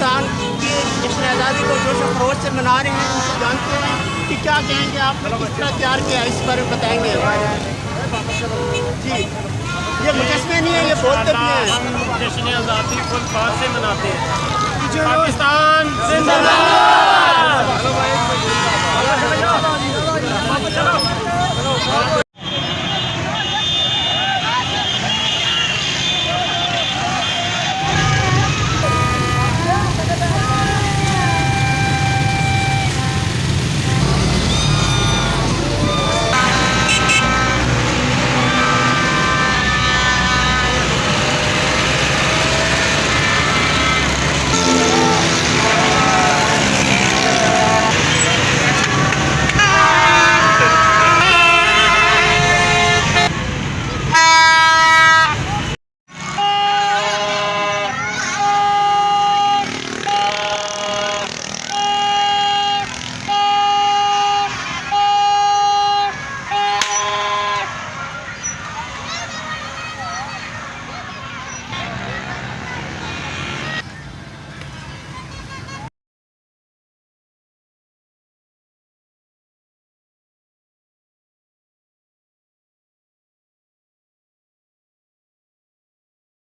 पाकिस्तान की जश्न आज़ादी को जोश व खरोश से मना रहे हैं, उनसे जानते हैं कि क्या कहेंगे, आपने किस तरह तैयार किया, इस बारे में बताएंगे जी। ये मुजस्मे नहीं है, ये बोलते भी हैं। हम जश्न आज़ादी फुल बात से मनाते हैं। पाकिस्तान जिंदाबाद। चलो